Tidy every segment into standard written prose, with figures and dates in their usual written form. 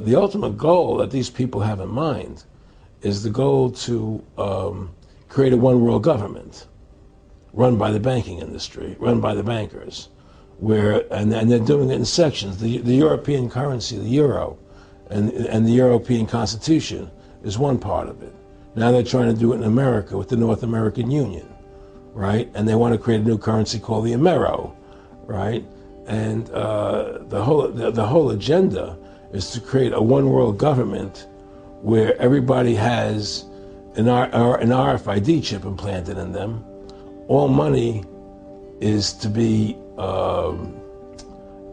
the ultimate goal that these people have in mind is the goal to create a one world government run by the banking industry, run by the bankers, and they're doing it in sections. The European currency, the euro, and the European Constitution is one part of it. Now they're trying to do it in America with the North American Union, right? And they want to create a new currency called the Amero, right? And the whole agenda is to create a one world government where everybody has an RFID chip implanted in them. All money is to be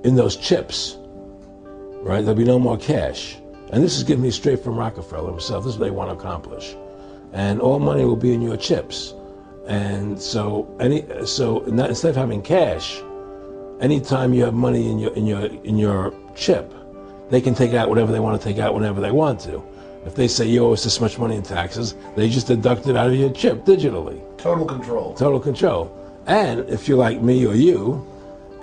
in those chips, right? There'll be no more cash. And this is given me straight from Rockefeller himself. This is what they want to accomplish. And all money will be in your chips. And so instead of having cash, anytime you have money in your chip, they can take out whatever they want to take out whenever they want to. If they say you owe us this much money in taxes, they just deduct it out of your chip digitally. Total control. Total control. And if you're like me or you,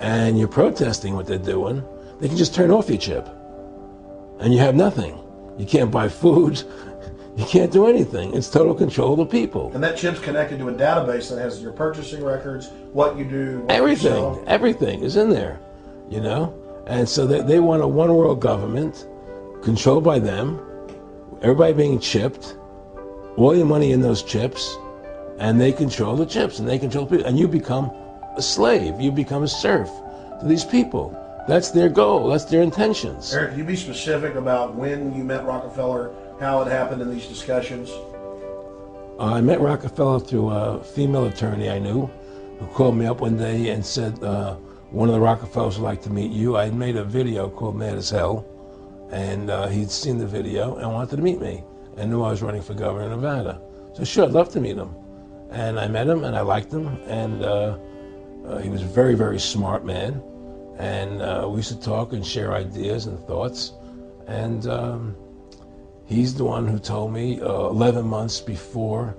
and you're protesting what they're doing, they can just turn off your chip. And you have nothing. You can't buy food. You can't do anything. It's total control of the people. And that chip's connected to a database that has your purchasing records, what you do, what everything. you sell. Everything is in there, you know? And so they want a one world government controlled by them, everybody being chipped, all your money in those chips, and they control the chips, and they control people. And you become a slave. You become a serf to these people. That's their goal. That's their intentions. Eric, can you be specific about when you met Rockefeller, how it happened in these discussions? I met Rockefeller through a female attorney I knew who called me up one day and said, one of the Rockefellers would like to meet you. I had made a video called Mad as Hell, and he'd seen the video and wanted to meet me and knew I was running for governor of Nevada. So sure, I'd love to meet him. And I met him and I liked him, and he was a very, very smart man. And we used to talk and share ideas and thoughts. And he's the one who told me 11 months before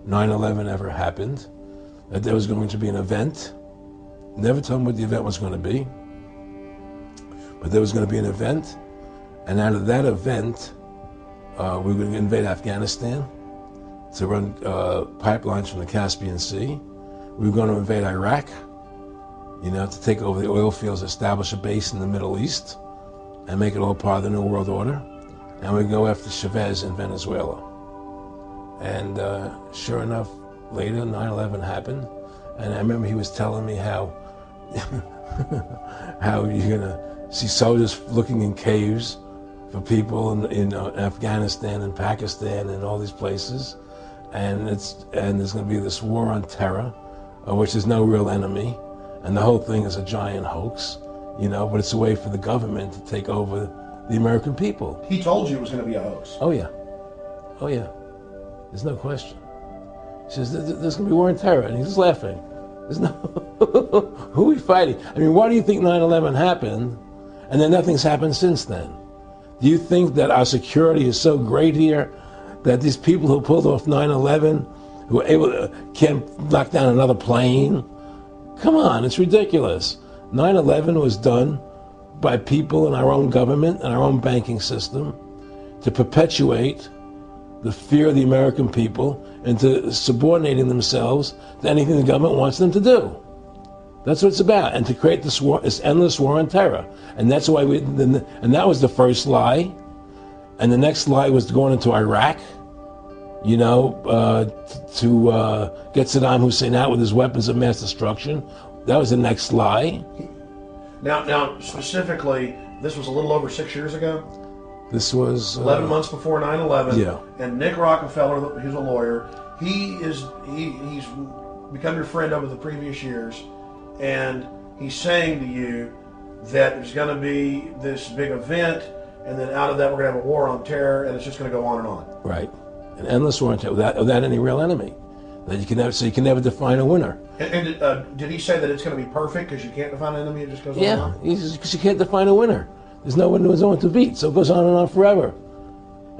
9/11 ever happened that there was going to be an event. Never told him what the event was going to be, but there was going to be an event. And out of that event, we were going to invade Afghanistan to run pipelines from the Caspian Sea. We were going to invade Iraq, you know, to take over the oil fields, establish a base in the Middle East, and make it all part of the New World Order. And we go after Chavez in Venezuela. And sure enough, later 9/11 happened, and I remember he was telling me how how you're gonna see soldiers looking in caves for people in Afghanistan and Pakistan and all these places, and there's gonna be this war on terror, which is no real enemy, and the whole thing is a giant hoax, you know, but it's a way for the government to take over the American people. He told you it was going to be a hoax. Oh yeah, oh yeah, there's no question. He says there's going to be war on terror, and he's just laughing. There's no, who are we fighting? I mean, why do you think 9/11 happened, and then nothing's happened since then? Do you think that our security is so great here that these people who pulled off 9/11, who were able to, can't knock down another plane? Come on, it's ridiculous. 9/11 was done by people in our own government and our own banking system to perpetuate the fear of the American people into subordinating themselves to anything the government wants them to do. That's what it's about, and to create this war, this endless war on terror. And that's why and that was the first lie. And the next lie was going into Iraq, you know, to get Saddam Hussein out with his weapons of mass destruction. That was the next lie. Now, specifically, this was a little over 6 years ago. This was 11 months before 9/11. Yeah. And Nick Rockefeller, who's a lawyer, he's become your friend over the previous years, and he's saying to you that there's going to be this big event, and then out of that we're going to have a war on terror, and it's just going to go on and on. Right, an endless war on terror without any real enemy. That you can never define a winner. And did he say that it's going to be perfect because you can't define an enemy? It just goes on and on? Yeah, because you can't define a winner. There's no one to beat, so it goes on and on forever.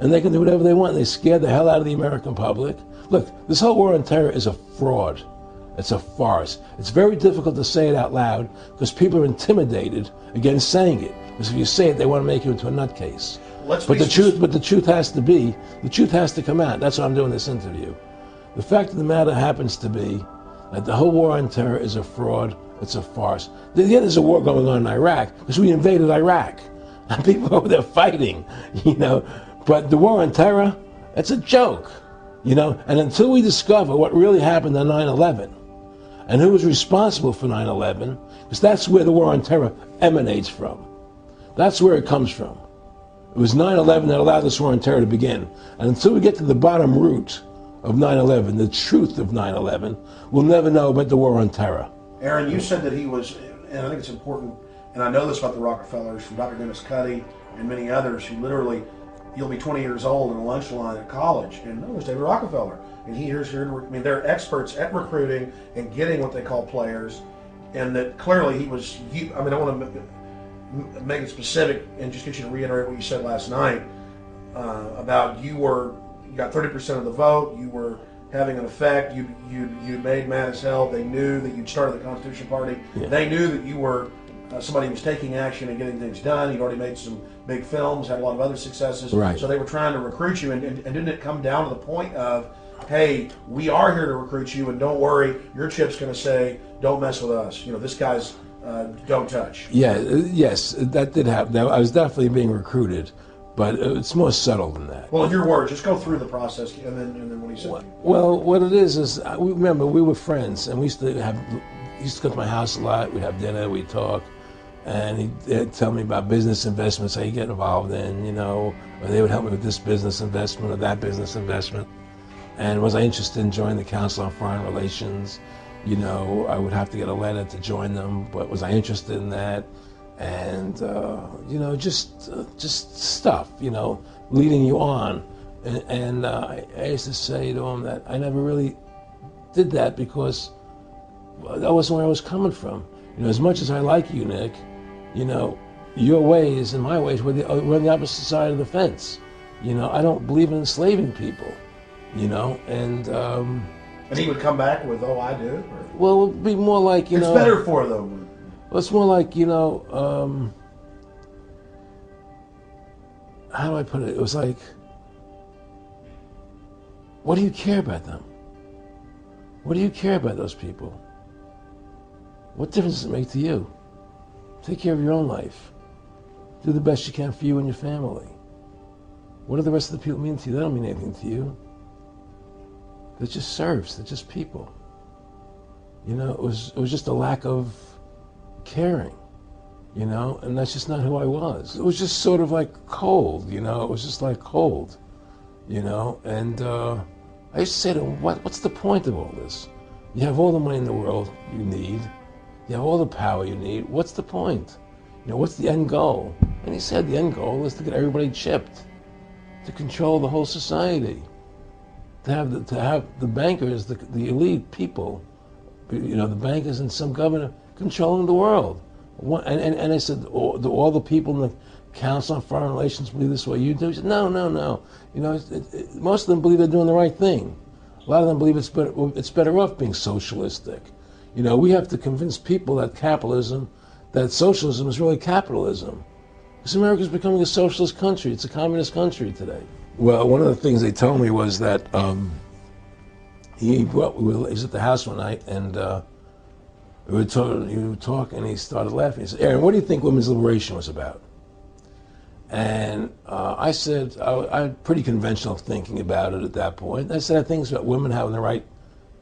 And they can do whatever they want. They scare the hell out of the American public. Look, this whole war on terror is a fraud. It's a farce. It's very difficult to say it out loud because people are intimidated against saying it. Because if you say it, they want to make you into a nutcase. But the truth has to come out. That's why I'm doing this interview. The fact of the matter happens to be that the whole war on terror is a fraud. It's a farce. Yeah, there's a war going on in Iraq because we invaded Iraq. And people over there fighting, But the war on terror, it's a joke, And until we discover what really happened on 9/11 and who was responsible for 9/11, because that's where the war on terror emanates from. That's where it comes from. It was 9/11 that allowed this war on terror to begin. And until we get to the bottom root of 9/11, the truth of 9/11, we'll never know about the war on terror. Aaron, you said that he was, and I think it's important, and I know this about the Rockefellers from Dr. Dennis Cuddy and many others who literally, you'll be 20 years old in a lunch line at college, and there's David Rockefeller. And they're experts at recruiting and getting what they call players, and that clearly he was, I want to make it specific and just get you to reiterate what you said last night about you got 30% of the vote, you were having an effect, you made mad as hell, they knew that you'd started the Constitution Party, They knew that you were somebody who was taking action and getting things done, you'd already made some big films, had a lot of other successes, right. So they were trying to recruit you, and didn't it come down to the point of, hey, we are here to recruit you, and don't worry, your chip's going to say, don't mess with us, this guy's don't touch. Yes, that did happen. I was definitely being recruited, but it's more subtle than that. Well, in your words, just go through the process, and then what he said. Well, what it is remember, we were friends, and we used to go to my house a lot. We'd have dinner, we'd talk, and he'd tell me about business investments that he'd get involved in, or they would help me with this business investment or that business investment. And was I interested in joining the Council on Foreign Relations? I would have to get a letter to join them, but was I interested in that? And, just stuff, leading you on. And I used to say to him that I never really did that because that wasn't where I was coming from. As much as I like you, Nick, your ways and my ways, we're on the opposite side of the fence. I don't believe in enslaving people, and he would come back with, oh, I do? Or? Well, it would be more like, It's better for them. Well, it's more like, how do I put it? It was like, what do you care about them? What do you care about those people? What difference does it make to you? Take care of your own life. Do the best you can for you and your family. What do the rest of the people mean to you? They don't mean anything to you. They're just serfs. They're just people. It was just a lack of caring, and that's just not who I was. It was just sort of like cold, it was just like cold, and I used to say to him, what's the point of all this? You have all the money in the world you need. You have all the power you need. What's the point? What's the end goal? And he said the end goal is to get everybody chipped, to control the whole society, to have the bankers, the elite people, the bankers and some governor controlling the world. And I said, do all the people in the Council on Foreign Relations believe this way you do? He said, no. Most of them believe they're doing the right thing. A lot of them believe it's better off being socialistic. We have to convince people that socialism is really capitalism. Because America's becoming a socialist country. It's a communist country today. Well, one of the things they told me was that he was at the house one night, and we were talking, and he started laughing. He said, Aaron, what do you think women's liberation was about? And I said, I had pretty conventional thinking about it at that point. I said, I think it's about women having the right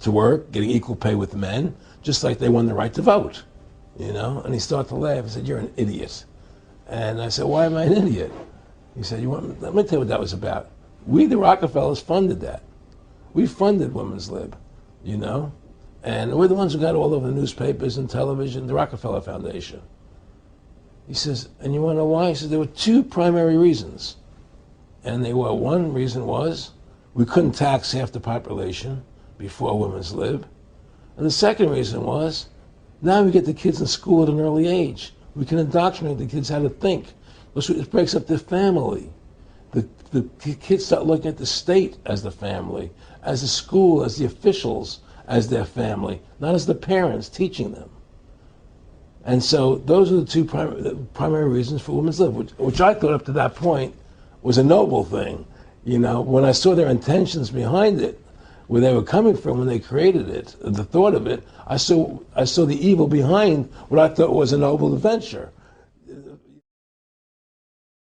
to work, getting equal pay with men, just like they won the right to vote, And he started to laugh. He said, you're an idiot. And I said, why am I an idiot? He said, let me tell you what that was about. We, the Rockefellers, funded that. We funded women's lib, And we're the ones who got all over the newspapers and television, the Rockefeller Foundation. He says, and you want to know why? He says, there were two primary reasons. And one reason was we couldn't tax half the population before women's lib. And the second reason was, now we get the kids in school at an early age. We can indoctrinate the kids how to think. It breaks up their family. The kids start looking at the state as the family, as the school, as the officials, as their family, not as the parents teaching them. And so those are the two primary reasons for women's lib, which I thought up to that point was a noble thing. You know, when I saw their intentions behind it, where they were coming from when they created it, the thought of it, I saw the evil behind what I thought was a noble adventure.